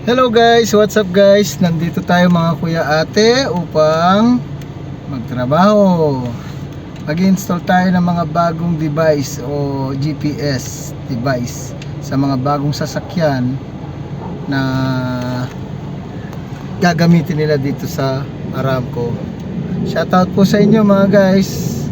Hello guys, what's up guys? Nandito tayo mga kuya ate upang magtrabaho. Mag-install tayo ng mga bagong device o GPS device sa mga bagong sasakyan na gagamitin nila dito sa Aramco. Shoutout po sa inyo mga guys.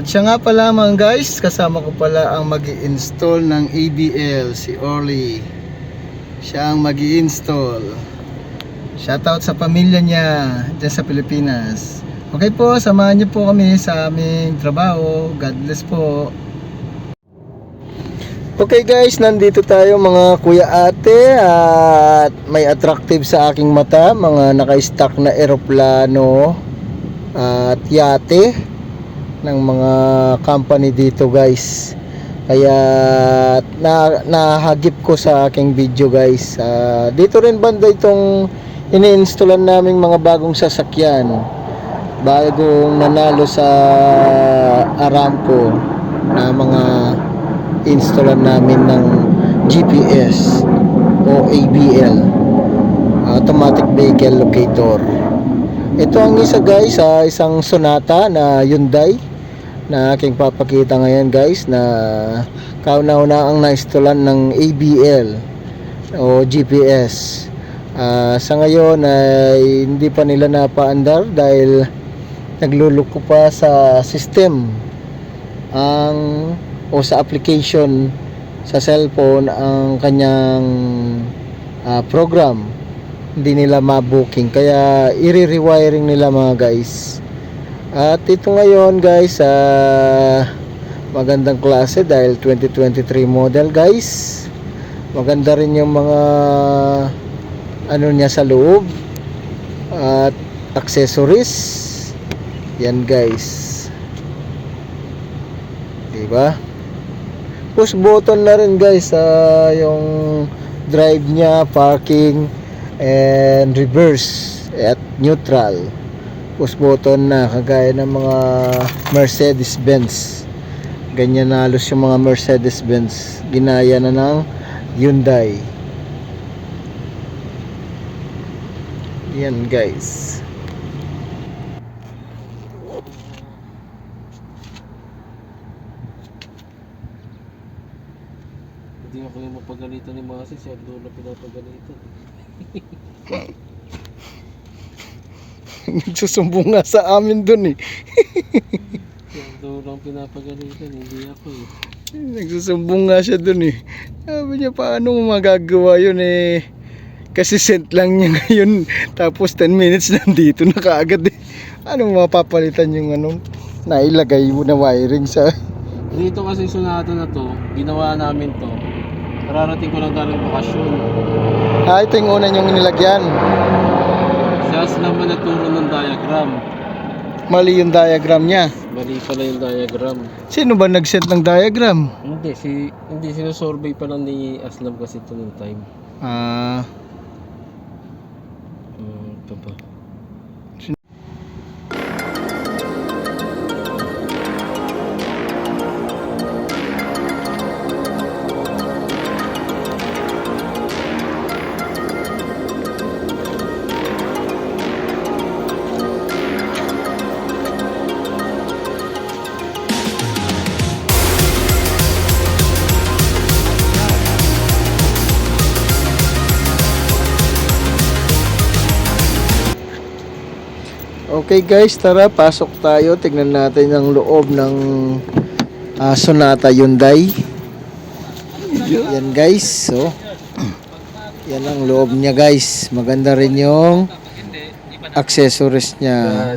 At siya nga pala mga guys, kasama ko pala ang mag-i-install ng ABL, si Orly. Siya ang mag-i-install. Shoutout sa pamilya niya dyan sa Pilipinas. Okay po, samahan niyo po kami sa aming trabaho. God bless po. Okay guys, nandito tayo mga kuya ate at may attractive sa aking mata, mga naka-stock na eroplano at yate ng mga company dito guys. Kaya nahagip ko sa aking video guys. Dito rin banda itong ini-installan naming mga bagong sasakyan, bagong nanalo sa Aramco na mga installan namin ng GPS o ABL, Automatic Vehicle Locator. Ito ang isa guys, isang Sonata na Hyundai na aking papakita ngayon guys, na kauna-una ang na-installan ng ABL o GPS. Sa ngayon ay hindi pa nila napaandar dahil nagluluko pa sa system o sa application sa cellphone ang kanyang program. Hindi nila ma-booking, kaya i-rewiring nila mga guys. At ito ngayon guys, magandang klase dahil 2023 model guys. Maganda rin yung mga ano niya sa loob at accessories. Yan guys, diba? Push button na rin guys, yung drive niya, parking and reverse at neutral. Push button na, kagaya ng mga Mercedes-Benz. Ganyan na halos yung mga Mercedes-Benz, ginaya na ng Hyundai. Yan guys. Hindi ako yung mapagalitan ni Masi, siya doon na pinapagalitan. Nagsusumbong nga sa amin dun eh. Siya doon lang pinapagalitan, hindi ako eh. Nagsusumbong nga siya dun eh. Sabi niya, paano mo magagawa yun eh? Kasi sent lang niya ngayon, tapos 10 minutes nandito na kaagad eh. Ano mapapalitan yung ano, nailagay mo na wiring sa... Dito kasi Sonata na to, ginawa namin to. Kararating ko lang galing bakasyon. Ito yung una niyong nilagyan. Siya naman naturo ng diagram. Mali yung diagram niya. Mali pala yung diagram. Sino ba nag-set ng diagram? Hindi sinusurvey pa lang ni Aslam kasi ito nung time. Ito pa. Okay guys, tara pasok tayo. Tignan natin ang loob ng Sonata Hyundai. Yan guys, so yan ang loob niya guys. Maganda rin yung accessories niya.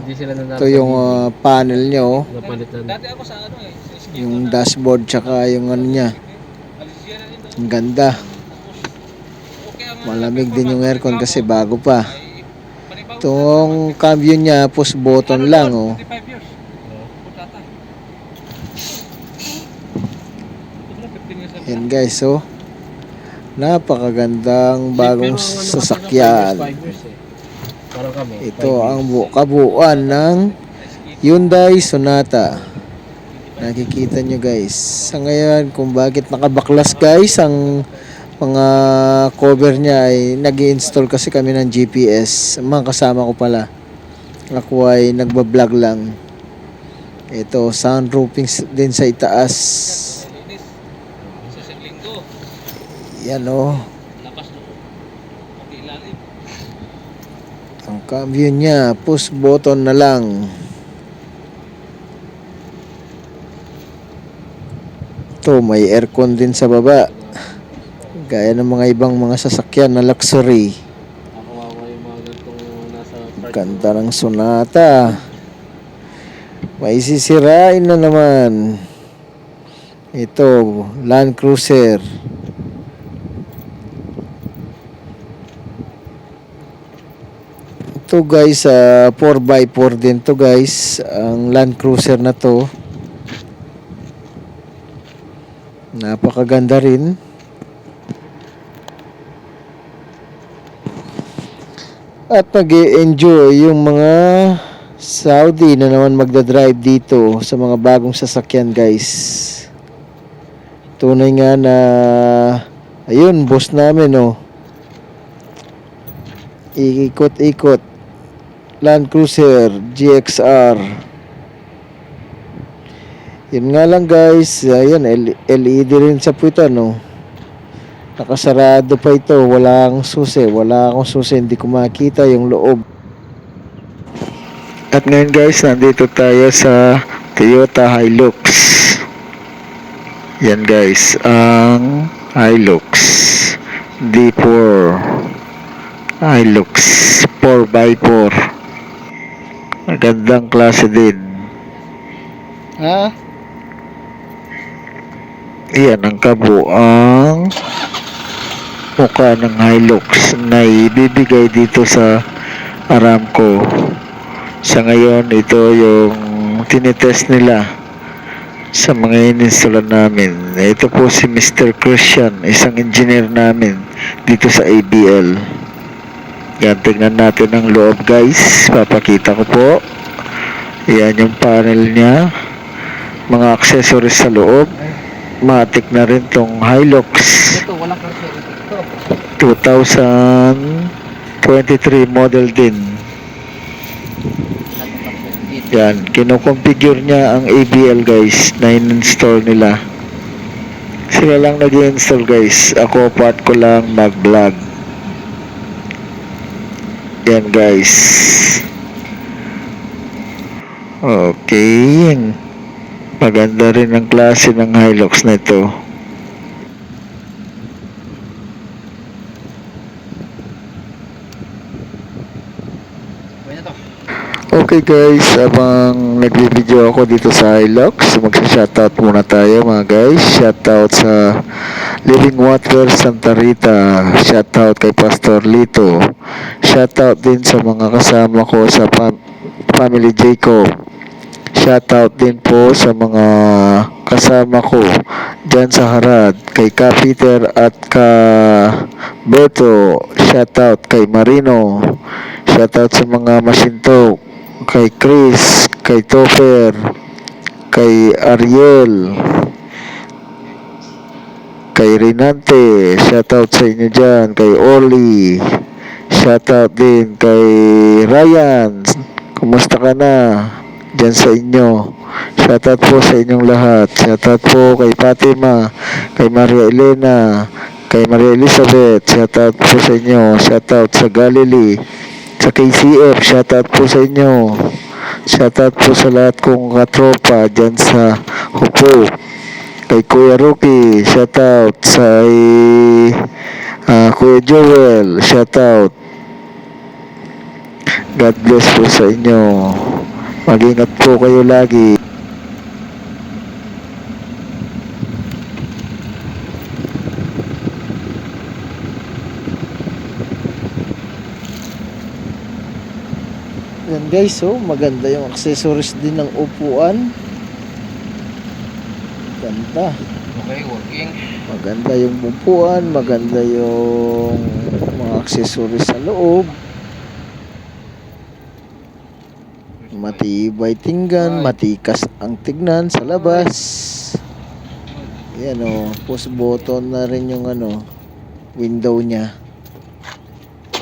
Ito yung panel niya oh. Napalitan. Yung dashboard tsaka yung ano niya. Ang ganda. Malamig din yung aircon kasi bago pa. Itong cambio niya, push button lang oh. Yan guys, oh. Napakagandang bagong sasakyan. Ito ang kabuuan ng Hyundai Sonata. Nakikita nyo guys. Sa ngayon kung bakit nakabaklas guys ang mga cover niya ay nag-i-install kasi kami ng GPS. Mga kasama ko pala. Ako ay nagbablog lang. Ito, soundproofing din sa itaas. Linis. Sa isang linggo. Yan o. Lakas na. Pati ilalim. Ang cambio niya, push button na lang. Ito, may aircon din sa baba. Gaya ng mga ibang mga sasakyan na luxury. Nakawawa yung mga ganitong nasa park. Ganda ng Sonata. May sisirain na naman. Ito, Land Cruiser. Ito guys, 4x4 din to guys. Ang Land Cruiser na to. Napakaganda rin. At mag-enjoy yung mga Saudi na naman magdadrive dito sa mga bagong sasakyan guys. Tunay nga na ayun, boss namin oh. Ikot-ikot. Land Cruiser GXR. Yun nga lang guys, ayun, LED rin sa puwitan no. Nakasarado pa ito, wala akong susi, hindi ko makita yung loob. At ngayon guys, nandito tayo sa Toyota Hilux. Yan guys, ang Hilux D4 Hilux 4x4. Magandang klase din. Ha? Yan ang kabuang mukha ng Hilux na ibibigay dito sa Aramco. Sa ngayon, ito yung tinitest nila sa mga ininstalan namin. Ito po si Mr. Christian, isang engineer namin dito sa ABL. Yan, tingnan natin ang loob guys. Papakita ko po. Yan yung panel niya. Mga accessories sa loob. Matik na rin tong Hilux. Ito, walang kasi. Ito. 2023 model din. Yan, kinoconfigure niya ang ABL guys na in-install nila. Sila lang nag-install guys. Ako part ko lang mag-vlog. Yan guys. Okay. Maganda rin ang klase ng Hilux na ito. Okay guys, habang nagbi-video ako dito sa Hilux, magsa-shoutout muna tayo mga guys. Shoutout sa Living Water Santa Rita. Shoutout kay Pastor Lito. Shoutout din sa mga kasama ko sa Family Jacob. Shoutout din po sa mga kasama ko dyan sa Harad, kay Ka Peter at Ka Beto. Shoutout kay Marino. Shoutout sa mga Masintok, kay Chris, kay Topper, kay Ariel, kay Renante. Shoutout sa inyo dyan, kay Oli. Shoutout din kay Ryan. Kumusta ka na dyan sa inyo? Shoutout po sa inyong lahat. Shoutout po kay Fatima, kay Maria Elena, kay Maria Elizabeth. Shoutout po sa inyo. Shoutout sa Galilee, sa KCF. Shoutout po sa inyo. Shoutout po sa lahat kong katropa dyan sa Hupo. Kay Kuya Ruki, shoutout sa Kuya Joel, shoutout. God bless po sa inyo. Mag-ingat po kayo lagi. Yan guys, so maganda yung accessories din ng upuan. Ganda. Okay, working. Maganda yung upuan, maganda yung mga accessories sa loob. Matibay tinggan, matikas ang tignan sa labas. Yan o, push button na rin yung ano. window niya.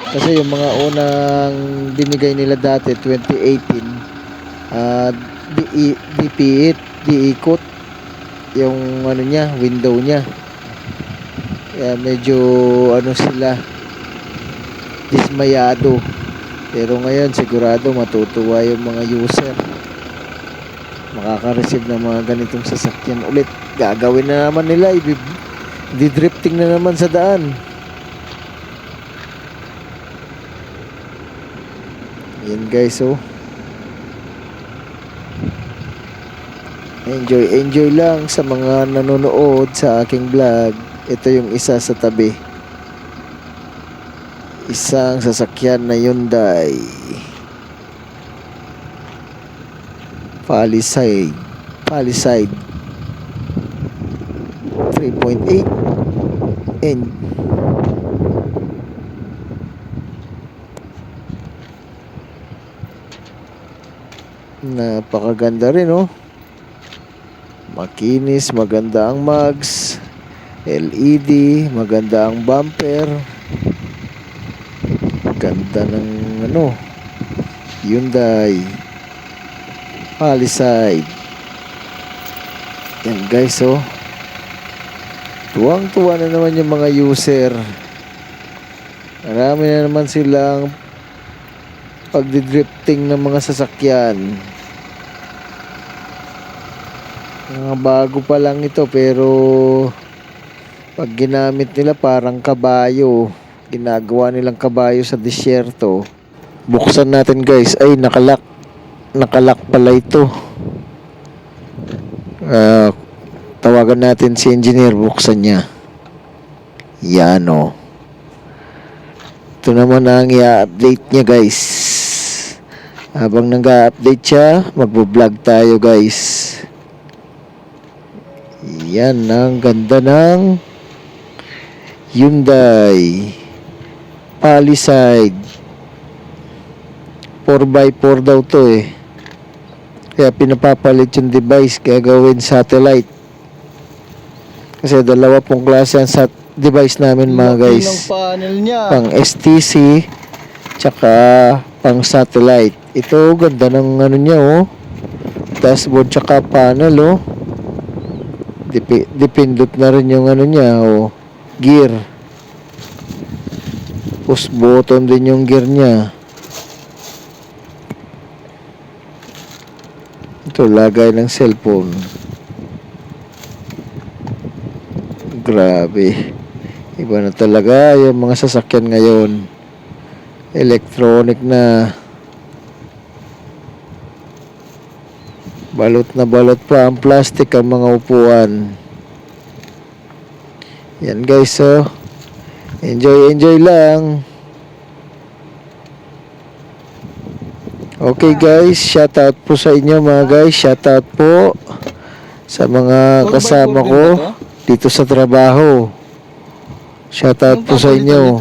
Kasi yung mga unang binigay nila dati 2018, diikot yung ano niya, window niya. Kaya medyo ano sila, dismayado. Pero ngayon sigurado matutuwa yung mga user. Makaka-receive ng mga ganitong sasakyan ulit. Gagawin na naman nila, di-drifting na naman sa daan. Yan guys, oh. Enjoy lang sa mga nanonood sa aking vlog. Ito yung isa sa tabi. Isang sasakyan na Hyundai Palisade 3.8 and napakaganda rin, oh. Makinis, maganda ang mags, LED, maganda ang bumper, ganda ng ano, Hyundai Palisade. Yan guys, oh. Tuwang-tuwa na naman yung mga user. Marami na naman silang pagdidrifting ng mga sasakyan. Mga bago pa lang ito, pero pag ginamit nila parang kabayo. Ginagawa nilang kabayo sa disyerto. Buksan natin guys. Ay, nakalak pala ito. Tawagan natin si engineer, buksan niya. Yan, oh. Ito naman ang i-update niya guys. Habang nag-update siya, magbo-vlog tayo guys. Yan, ang ganda ng Hyundai Palisade. 4x4 daw to eh. Kaya pinapapalit yung device, kaya gawin satellite. Kasi dalawa pong klase ang device namin mga guys. Panel niya. Pang STC tsaka pang satellite. Ito ganda ng ano niya, oh. Dashboard tsaka panel, oh. Dipindot na rin yung ano niya, oh. Gear. Push button din yung gear niya. Ito, lagay ng cellphone. Grabe. Iba na talaga yung mga sasakyan ngayon. Electronic na. Balot na balot pa ang plastic ang mga upuan. Yan guys, oh. Enjoy lang. Okay guys, shout out po sa inyo mga guys. Shout out po sa mga kasama ko dito sa trabaho. Shout out po sa inyo.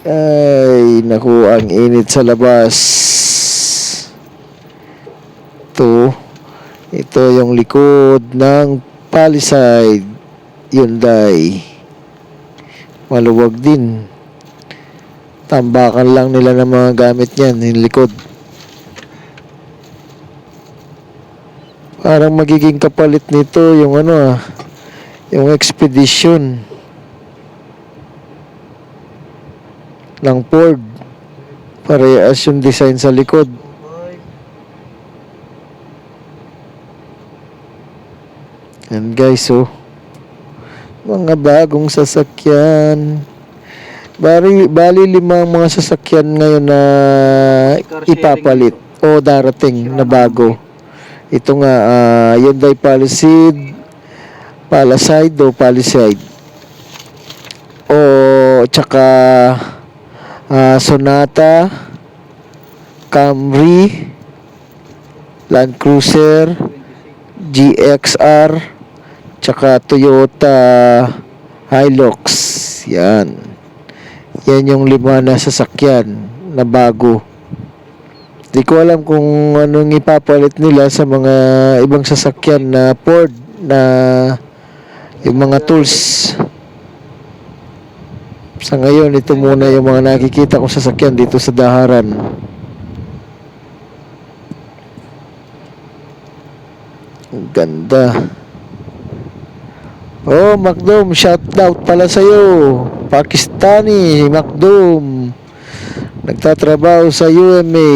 Ay, naku, ang init sa labas. Ito yung likod ng Palisade Hyundai. Maluwag din. Tambakan lang nila ng mga gamit niyan, yung likod. Parang magiging kapalit nito yung ano, yung Expedition ng Ford. Parehas yung design sa likod. Yan guys, oh. Mga bagong sasakyan. Bali 5 mga sasakyan ngayon na ipapalit o darating na bago. Ito nga, Hyundai Palisade o tsaka Sonata, Camry, Land Cruiser, GXR, tsaka Toyota Hilux. Yan yung 5 na sasakyan na bago. Di ko alam kung anong ipapalit nila sa mga ibang sasakyan na Ford na yung mga tools. Sa ngayon, ito muna yung mga nakikita kong sasakyan dito sa Daharan. Ang ganda. Oh, Macdom, shoutout pala sa'yo. Pakistani, Macdom. Nagtatrabaho sa UMA.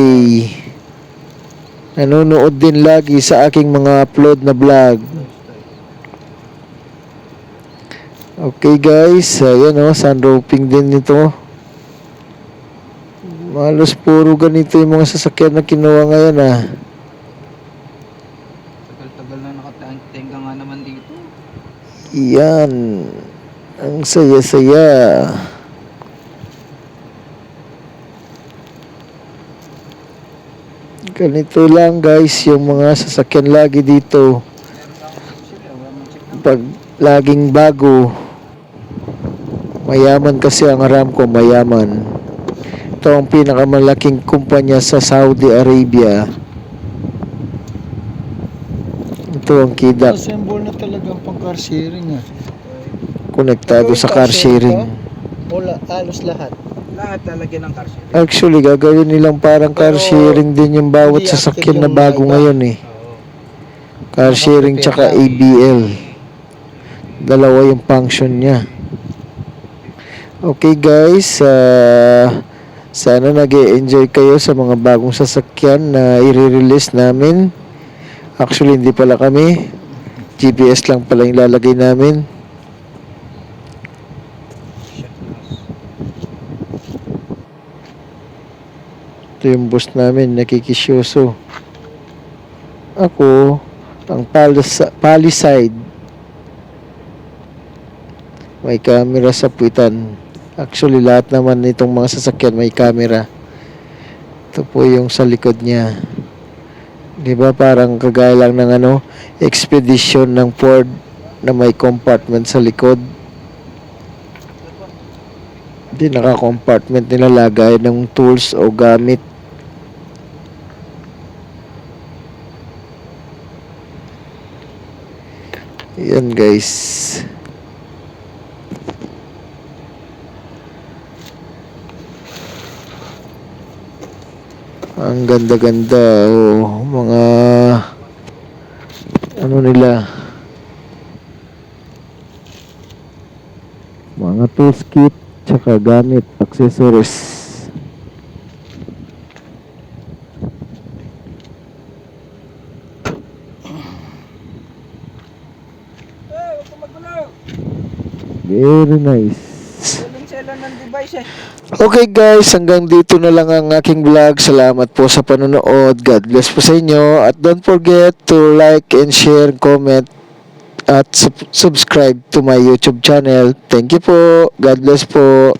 Nanonood din lagi sa aking mga upload na vlog. Okay guys, ayan o, sunroofing din nito. Malos puro ganito yung mga sasakyan na kinuha ngayon ah. Tagal-tagal na nakatenga nga naman dito. Iyan. Ang saya-saya. Ganito lang guys yung mga sasakyan lagi dito. Pag laging bago, mayaman kasi ang Aramco, mayaman. Ito ang pinakamalaking kumpanya sa Saudi Arabia. Ito ang KIDAC. Assemble na talagang pang car sharing ah. Konektado sa car sharing. Wala, halos lahat. Lahat lalagyan ng car sharing. Actually, gagawin nilang parang car Pero, sharing din yung bawat hindi sasakyan active na yung bago iba. ngayon eh. Car sharing tsaka ABL. Dalawa yung function niya. Okay guys, sana nag-e-enjoy kayo sa mga bagong sasakyan na i-release namin. Actually, hindi pala kami. GPS lang pala yung lalagay namin. Ito yung boss namin, nakikisyoso. Ako, ang Palisade. May camera sa puwitan. Actually, lahat naman nitong mga sasakyan may camera. Ito po yung sa likod niya. Di ba parang kagaya lang ng Expedition ng Ford na may compartment sa likod. Hindi naka-compartment nilalagay ng tools o gamit. Yan guys. Ang ganda-ganda. Oh, mga nila. Mga tools kit tsaka gamit, accessories. Huwag ka magulo. Very nice. Selan ng device eh. Okay guys, hanggang dito na lang ang aking vlog. Salamat po sa panonood. God bless po sa inyo. At don't forget to like and share, comment, at subscribe to my YouTube channel. Thank you po. God bless po.